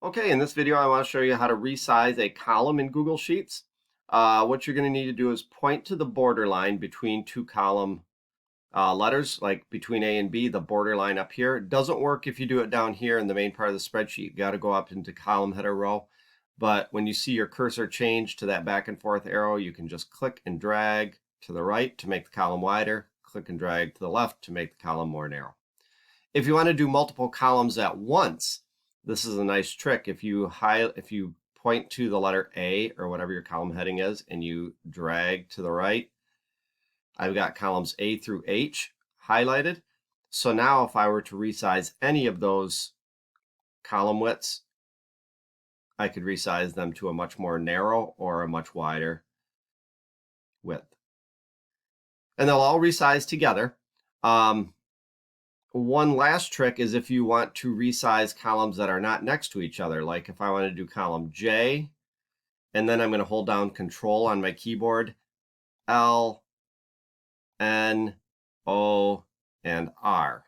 Okay, in this video, I want to show you how to resize a column in Google Sheets. What you're going to need to do is point to the border line between two column letters, like between A and B, the border line up here. It doesn't work if you do it down here in the main part of the spreadsheet. You got to go up into column header row. But when you see your cursor change to that back and forth arrow, you can just click and drag to the right to make the column wider, click and drag to the left to make the column more narrow. If you want to do multiple columns at once, this is a nice trick. If you point to the letter A or whatever your column heading is and you drag to the right, I've got columns A through H highlighted. So now if I were to resize any of those column widths, I could resize them to a much more narrow or a much wider width. And they'll all resize together. One last trick is if you want to resize columns that are not next to each other, like if I want to do column J, and then I'm going to hold down Control on my keyboard, L, N, O, and R.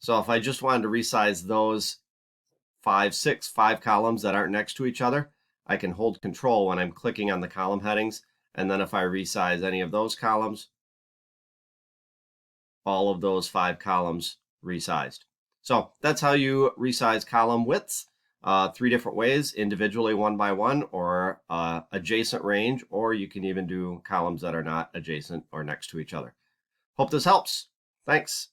So if I just wanted to resize those five columns that aren't next to each other, I can hold Control when I'm clicking on the column headings, and then if I resize any of those columns, all of those 5 columns resized. So that's how you resize column widths. 3 different ways, individually one by one, or adjacent range, or you can even do columns that are not adjacent or next to each other. Hope this helps. Thanks.